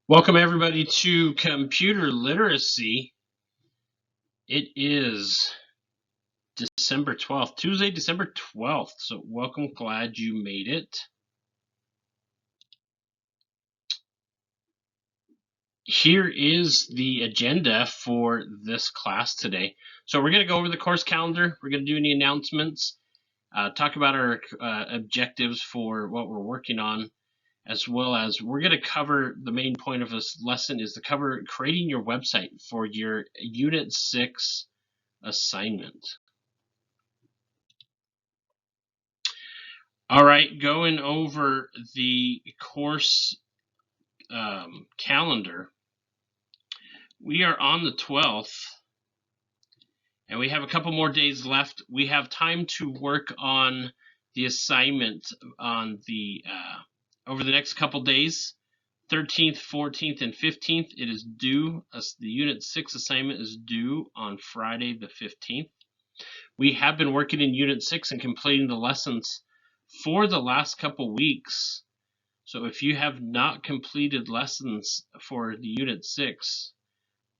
Welcome everybody to Computer Literacy. It is December 12th, Tuesday, December 12th. So welcome, glad you made it. Here is the agenda for this class today. So we're going to go over the course calendar. We're going to do any announcements, talk about our objectives for what we're working on, as well as we're going to cover the main point of this lesson is to cover creating your website for your Unit 6 assignment. All right, going over the course calendar. We are on the 12th, and we have a couple more days left. We have time to work on the assignment on the over the next couple days. 13th, 14th, and 15th. It is due. The Unit 6 assignment is due on Friday the 15th. We have been working in Unit 6 and completing the lessons for the last couple weeks. So if you have not completed lessons for the Unit 6,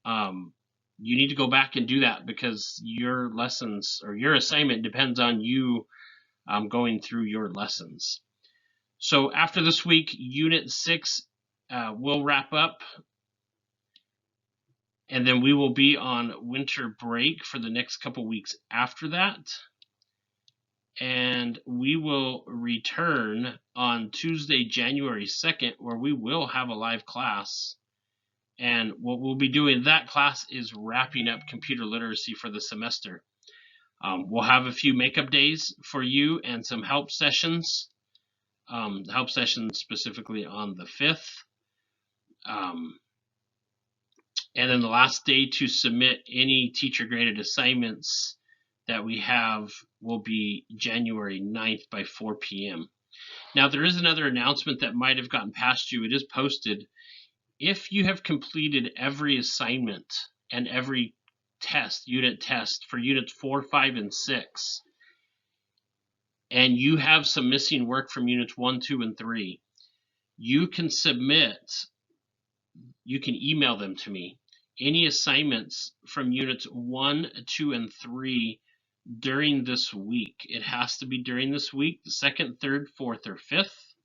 you need to go back and do that because your lessons or your assignment depends on you going through your lessons. So after this week, Unit 6 will wrap up, and then we will be on winter break for the next couple weeks after that. And we will return on Tuesday, January 2nd, where we will have a live class. And what we'll be doing in that class is wrapping up computer literacy for the semester. We'll have a few makeup days for you and some help sessions. Help sessions specifically on the 5th. And then the last day to submit any teacher graded assignments that we have will be January 9th by 4 p.m. Now, there is another announcement that might have gotten past you. It is posted. If you have completed every assignment and every test, unit test for units 4, 5, and 6, and you have some missing work from units 1, 2, and 3, you can email them to me. Any assignments from units 1, 2, and 3 during this week. It has to be during this week, the 2nd, 3rd, 4th, or 5th.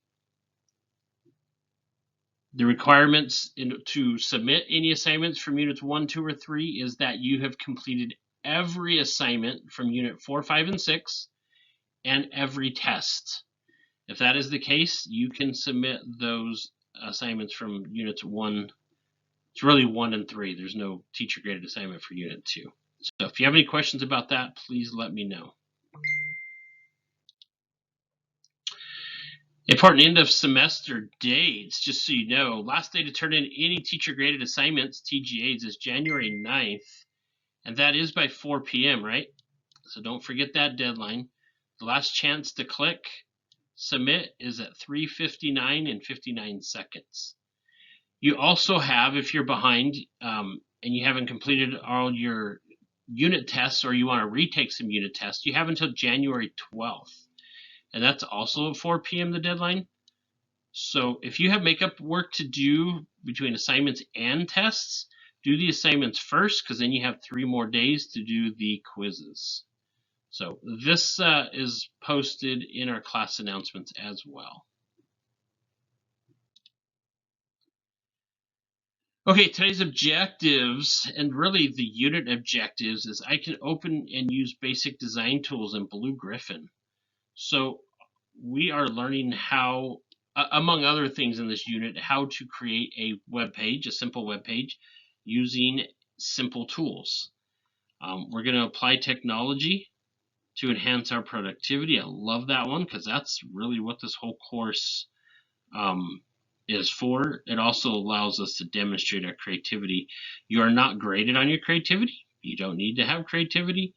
The requirements to submit any assignments from units 1, 2, or 3 is that you have completed every assignment from unit 4, 5, and 6 and every test. If that is the case, you can submit those assignments from units 1. It's really 1 and 3. There's no teacher graded assignment for unit 2. So if you have any questions about that, please let me know. Important end of semester dates, just so you know. Last day to turn in any teacher graded assignments, TGAs, is January 9th, and that is by 4 p.m., right? So don't forget that deadline. The last chance to click submit is at 3:59 and 59 seconds. You also have, if you're behind and you haven't completed all your unit tests or you want to retake some unit tests, you have until January 12th. And that's also at 4 p.m. the deadline. So if you have makeup work to do between assignments and tests, do the assignments first, because then you have 3 more days to do the quizzes. So this is posted in our class announcements as well. Okay, today's objectives, and really the unit objectives, is I can open and use basic design tools in Blue Griffin. So we are learning how, among other things in this unit, how to create a web page, a simple web page, using simple tools. We're going to apply technology to enhance our productivity. I love that one because that's really what this whole course is for. It also allows us to demonstrate our creativity. You are not graded on your creativity. You don't need to have creativity,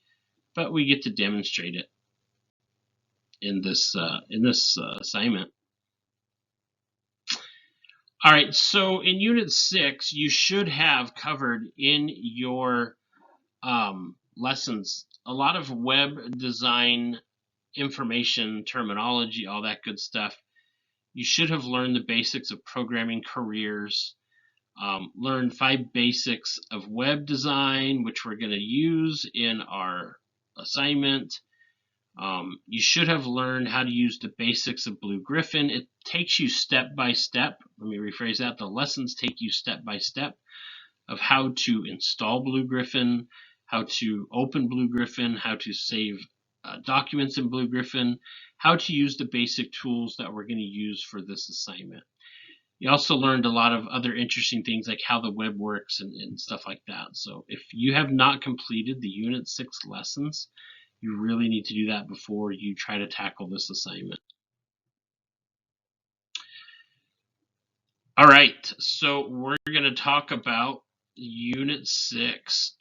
but we get to demonstrate it in this assignment. All right, so in Unit 6, you should have covered in your lessons a lot of web design information, terminology, all that good stuff. You should have learned the basics of programming careers, learn 5 basics of web design, which we're going to use in our assignment. You should have learned how to use the basics of Blue Griffin. It takes you step by step. Let me rephrase that. The lessons take you step by step of how to install Blue Griffin, how to open Blue Griffin, how to save documents in Blue Griffin, how to use the basic tools that we're going to use for this assignment. You also learned a lot of other interesting things like how the web works and stuff like that. So if you have not completed the Unit 6 lessons, you really need to do that before you try to tackle this assignment. All right, so we're going to talk about Unit 6,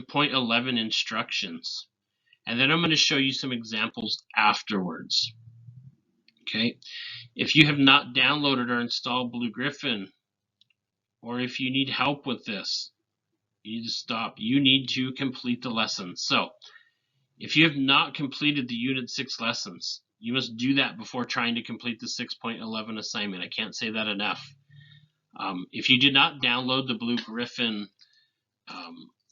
point 11 instructions. And then I'm going to show you some examples afterwards. Okay, if you have not downloaded or installed Blue Griffin, or if you need help with this, you need to stop. You need to complete the lesson. So if you have not completed the Unit 6 lessons, you must do that before trying to complete the 6.11 assignment. I can't say that enough. If you did not download the Blue Griffin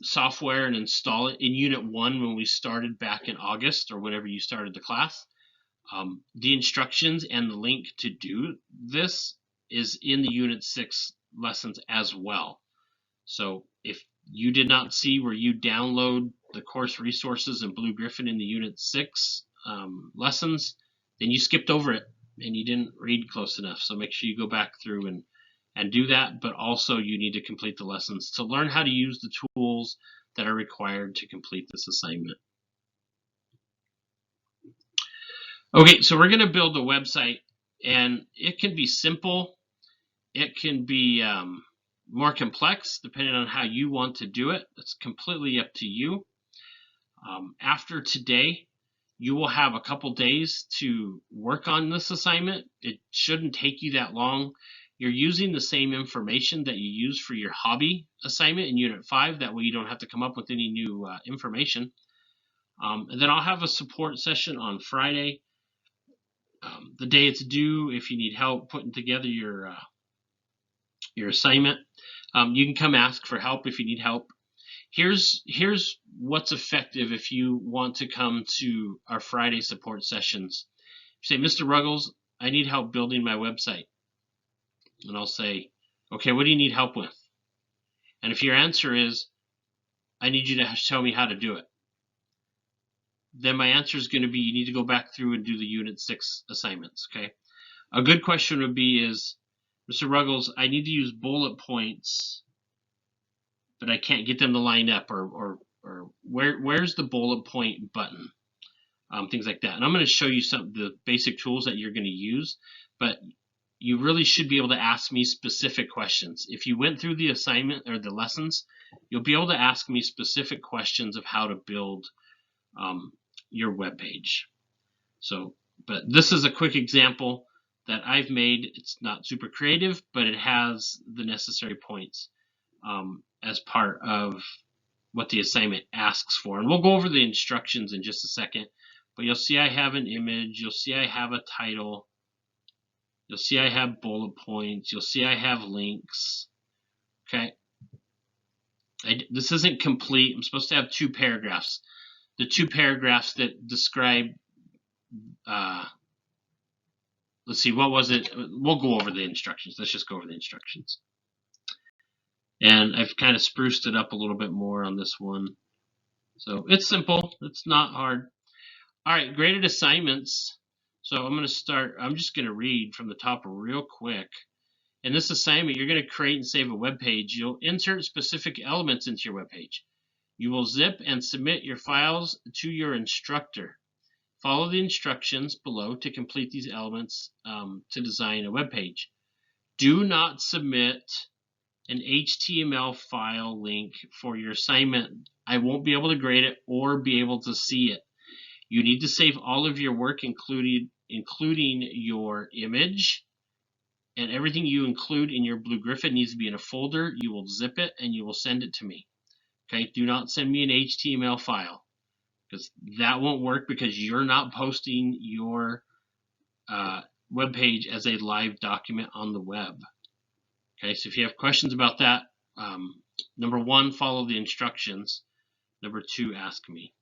software and install it in Unit 1 when we started back in August or whenever you started the class, the instructions and the link to do this is in the Unit 6 lessons as well. So if you did not see where you download the course resources in Blue Griffin in the Unit 6 lessons, then you skipped over it and you didn't read close enough. So make sure you go back through and do that, but also you need to complete the lessons to learn how to use the tools that are required to complete this assignment. Okay, so we're going to build a website, and it can be simple. It can be more complex depending on how you want to do it. It's completely up to you. After today, you will have a couple days to work on this assignment. It shouldn't take you that long. You're using the same information that you use for your hobby assignment in Unit 5. That way you don't have to come up with any new information. And then I'll have a support session on Friday. The day it's due, if you need help putting together your assignment, you can come ask for help if you need help. Here's what's effective if you want to come to our Friday support sessions. You say, Mr. Ruggles, I need help building my website. And I'll say, okay, what do you need help with? And if your answer is, I need you to show me how to do it, then my answer is going to be, you need to go back through and do the Unit 6 assignments, okay? A good question would be is, Mr. Ruggles, I need to use bullet points, but I can't get them to line up, or where's the bullet point button? Things like that. And I'm going to show you some of the basic tools that you're going to use, but you really should be able to ask me specific questions. If you went through the assignment or the lessons, you'll be able to ask me specific questions of how to build your web page. So, but this is a quick example that I've made. It's not super creative, but it has the necessary points as part of what the assignment asks for. And we'll go over the instructions in just a second, but you'll see I have an image, you'll see I have a title, you'll see I have bullet points, you'll see I have links. Okay, this isn't complete. I'm supposed to have 2 paragraphs. The 2 paragraphs that describe, let's see, what was it? We'll go over the instructions. Let's just go over the instructions. And I've kind of spruced it up a little bit more on this one. So it's simple. It's not hard. All right, graded assignments. So I'm just going to read from the top real quick. In this assignment, you're going to create and save a web page. You'll insert specific elements into your web page. You will zip and submit your files to your instructor. Follow the instructions below to complete these elements to design a web page. Do not submit an HTML file link for your assignment. I won't be able to grade it or be able to see it. You need to save all of your work, including your image, and everything you include in your Blue Griffin needs to be in a folder. You will zip it and you will send it to me. Okay, do not send me an HTML file, because that won't work, because you're not posting your web page as a live document on the web. Okay, so if you have questions about that, number 1, follow the instructions. Number 2, ask me.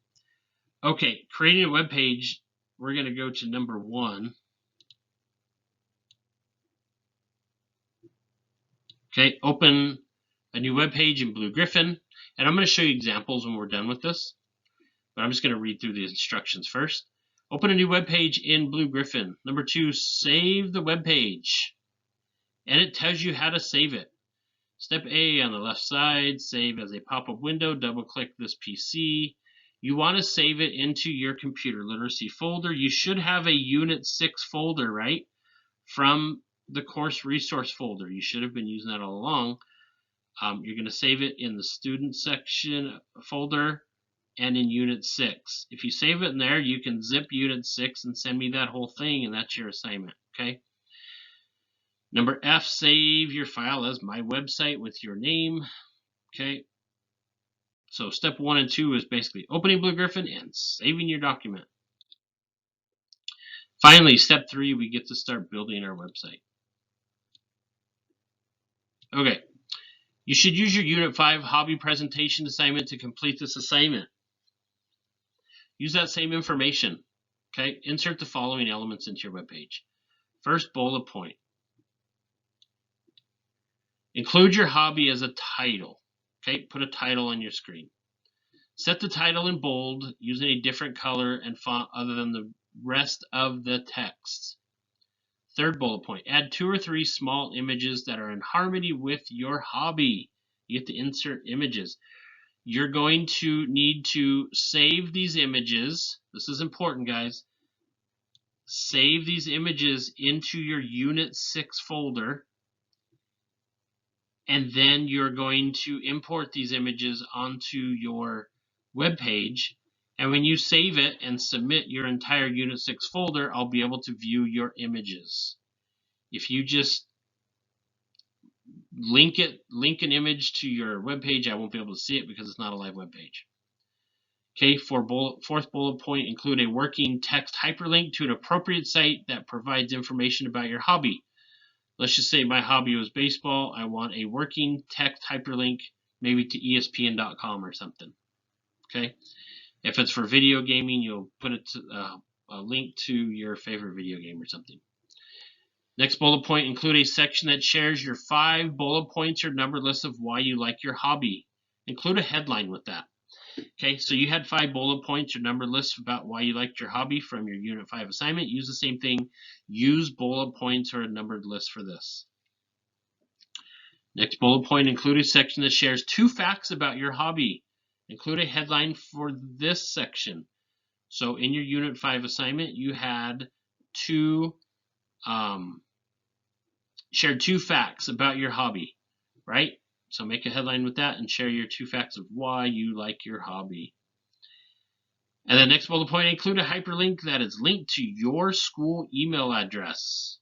Okay, creating a web page, we're going to go to number 1. Okay, open a new web page in Blue Griffin, and I'm going to show you examples when we're done with this, but I'm just going to read through the instructions first. Open a new web page in Blue Griffin. Number 2, save the web page, and it tells you how to save it. Step A on the left side, save as a pop-up window, double-click this PC. You want to save it into your computer literacy folder. You should have a Unit 6 folder, right, from the course resource folder. You should have been using that all along. You're going to save it in the student section folder and in Unit 6. If you save it in there, you can zip Unit 6 and send me that whole thing, and that's your assignment, okay? Number F, save your file as my website with your name. Okay. So step 1 and 2 is basically opening Blue Griffin and saving your document. Finally, step 3, we get to start building our website. Okay. You should use your Unit 5 hobby presentation assignment to complete this assignment. Use that same information. Okay. Insert the following elements into your web page. First bullet point. Include your hobby as a title. Okay, put a title on your screen. Set the title in bold using a different color and font other than the rest of the text. Third bullet point, add 2 or 3 small images that are in harmony with your hobby. You have to insert images. You're going to need to save these images. This is important, guys. Save these images into your Unit 6 folder. And then you're going to import these images onto your web page. And when you save it and submit your entire Unit 6 folder, I'll be able to view your images. If you just link an image to your web page, I won't be able to see it because it's not a live web page. Okay, fourth bullet point, include a working text hyperlink to an appropriate site that provides information about your hobby. Let's just say my hobby was baseball. I want a working text hyperlink, maybe to ESPN.com or something. Okay. If it's for video gaming, you'll put it to, a link to your favorite video game or something. Next bullet point, include a section that shares your 5 bullet points or numbered list of why you like your hobby. Include a headline with that. Okay, so you had 5 bullet points or numbered lists about why you liked your hobby from your Unit 5 assignment. Use the same thing. Use bullet points or a numbered list for this. Next bullet point, include a section that shares 2 facts about your hobby. Include a headline for this section. So in your Unit 5 assignment, you had shared 2 facts about your hobby, right? So make a headline with that and share your 2 facts of why you like your hobby. And the next bullet point, include a hyperlink that is linked to your school email address.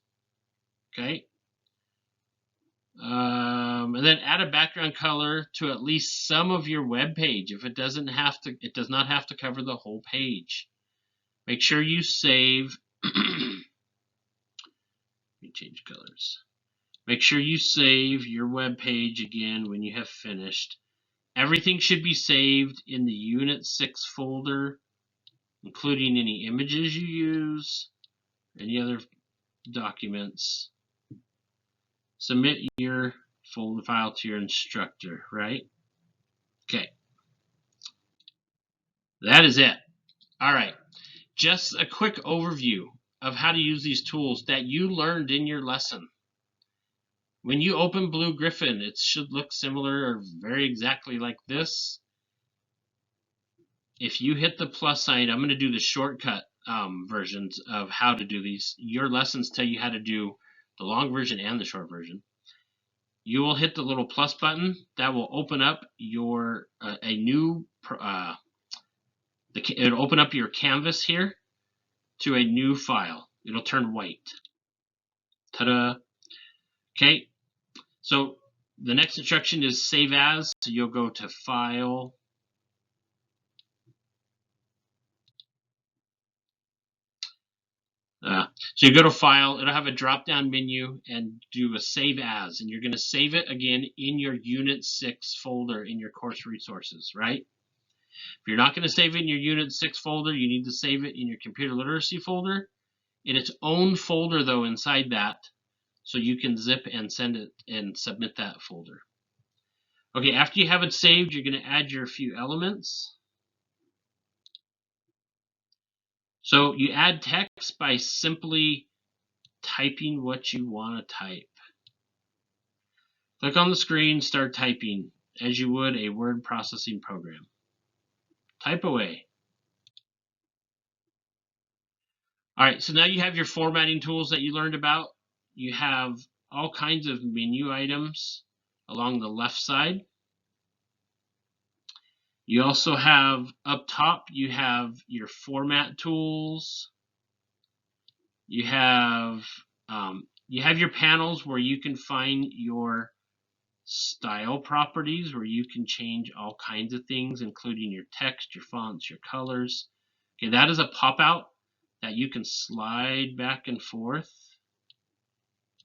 Okay. And then add a background color to at least some of your web page. If it does not have to cover the whole page. Make sure you save. Let me change colors. Make sure you save your web page again when you have finished. Everything should be saved in the Unit 6 folder, including any images you use, any other documents. Submit your folder file to your instructor, right? Okay. That is it. All right. Just a quick overview of how to use these tools that you learned in your lesson. When you open Blue Griffin, it should look similar or very exactly like this. If you hit the plus sign, I'm going to do the shortcut versions of how to do these. Your lessons tell you how to do the long version and the short version. You will hit the little plus button. That will open up your it'll open up your canvas here to a new file. It'll turn white. Ta-da! Okay, so the next instruction is save as. So you'll go to File, So you go to File, it'll have a drop-down menu and do a Save As, and you're going to save it again in your Unit 6 folder in your course resources, right? If you're not going to save it in your Unit 6 folder, you need to save it in your Computer Literacy folder, in its own folder, though, inside that, so you can zip and send it and submit that folder. Okay, after you have it saved, you're going to add your few elements. So you add text by simply typing what you want to type. Click on the screen, start typing as you would a word processing program. Type away. All right, so now you have your formatting tools that you learned about. You have all kinds of menu items along the left side. You also have up top, you have your format tools. You have your panels where you can find your style properties, where you can change all kinds of things, including your text, your fonts, your colors. Okay, that is a pop-out that you can slide back and forth.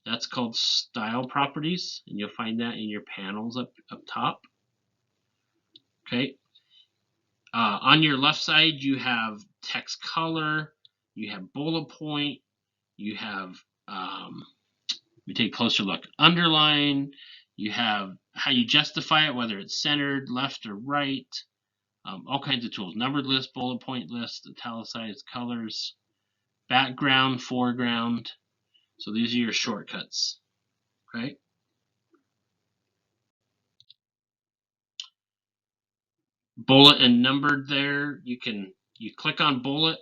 That's called style properties, and you'll find that in your panels up top. Okay. On your left side, you have text color, you have bullet point, you have, we take a closer look, underline, you have how you justify it, whether it's centered, left or right, all kinds of tools, numbered list, bullet point list, italicized colors, background, foreground. So these are your shortcuts, right? Bullet and numbered there, you click on bullet,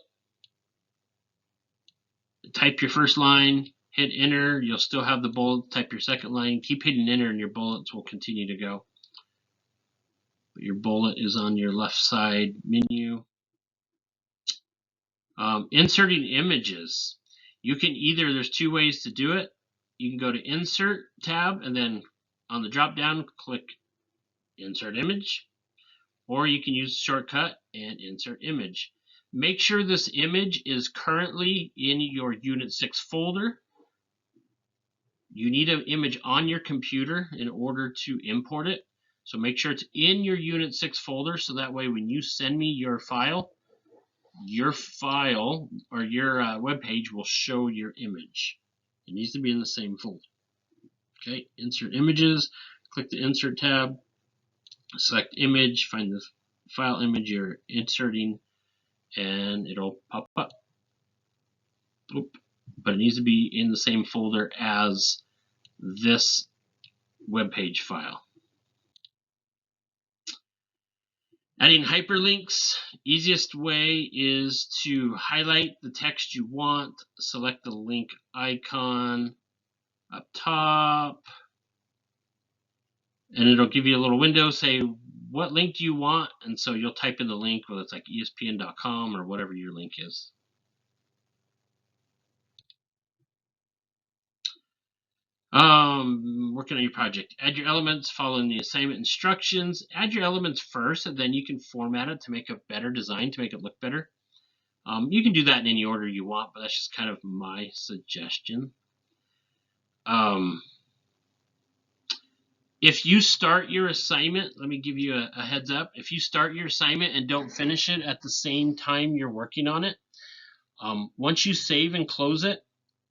type your first line, hit enter, you'll still have the bullet, type your second line, keep hitting enter and your bullets will continue to go. But your bullet is on your left side menu. Inserting images. You can either, there's two ways to do it. You can go to Insert tab and then on the drop down click Insert Image, or you can use the shortcut and Insert Image. Make sure this image is currently in your Unit 6 folder. You need an image on your computer in order to import it. So make sure it's in your Unit 6 folder so that way when you send me your file or your web page will show your image. It needs to be in the same folder. Okay, insert images, click the insert tab, select image, find the file image you're inserting, and it'll pop up. Oop. But it needs to be in the same folder as this web page file. Adding hyperlinks, easiest way is to highlight the text you want, select the link icon up top, and it'll give you a little window, say what link do you want, and so you'll type in the link, whether it's like espn.com or whatever your link is. Working on your project. Add your elements following the assignment instructions. Add your elements first, and then you can format it to make a better design, to make it look better. You can do that in any order you want, but that's just kind of my suggestion. If you start your assignment, let me give you a heads up. If you start your assignment and don't finish it at the same time you're working on it, once you save and close it,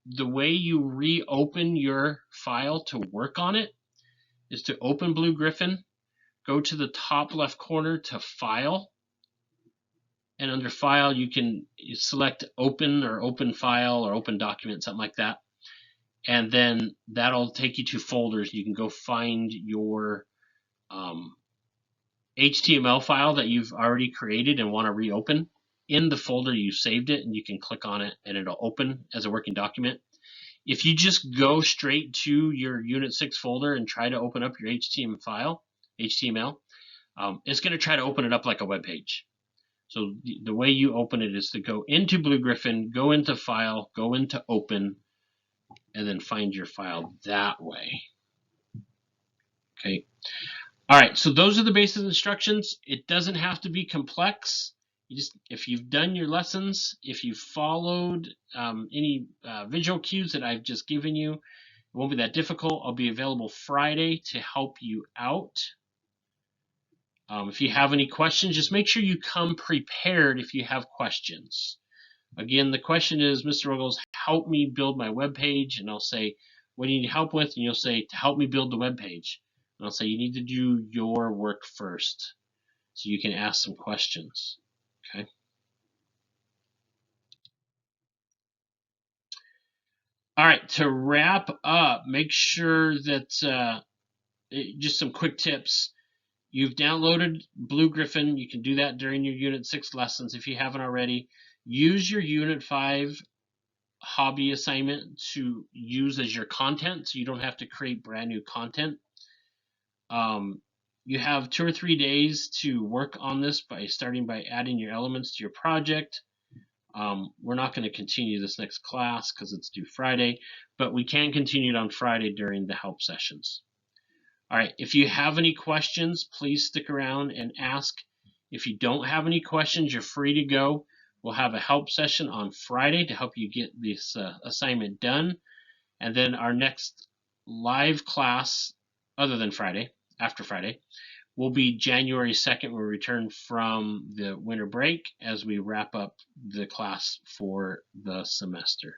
the way you reopen your file to work on it is to open Blue Griffin, go to the top left corner to File, and under File you can select Open or Open File or Open Document, something like that, and then that'll take you to folders. You can go find your HTML file that you've already created and want to reopen in the folder you saved it, and you can click on it and it'll open as a working document. If you just go straight to your Unit 6 folder and try to open up your HTML file, it's going to try to open it up like a web page. So the way you open it is to go into Blue Griffin, go into File, go into Open, and then find your file that way. Okay. All right, so those are the basic instructions. It doesn't have to be complex. if you've done your lessons, if you've followed any visual cues that I've just given you, it won't be that difficult. I'll be available Friday to help you out. If you have any questions, just make sure you come prepared if you have questions. Again, the question is, Mr. Ruggles, help me build my web page. And I'll say, what do you need help with? And you'll say, to help me build the web page. And I'll say, you need to do your work first, so you can ask some questions. Okay. All right, to wrap up, make sure that just some quick tips. You've downloaded Blue Griffin. You can do that during your Unit 6 lessons if you haven't already. Use your Unit 5 hobby assignment to use as your content, so you don't have to create brand new content. You have 2 or 3 days to work on this starting by adding your elements to your project. We're not going to continue this next class because it's due Friday, but we can continue it on Friday during the help sessions. All right, if you have any questions, please stick around and ask. If you don't have any questions, you're free to go. We'll have a help session on Friday to help you get this assignment done. And then our next live class, other than Friday, after Friday, will be January 2nd. We'll return from the winter break as we wrap up the class for the semester.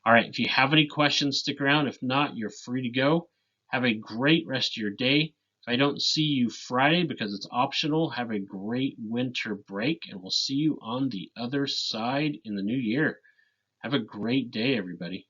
All right, if you have any questions, stick around. If not, you're free to go. Have a great rest of your day. If I don't see you Friday because it's optional, have a great winter break, and we'll see you on the other side in the new year. Have a great day, everybody.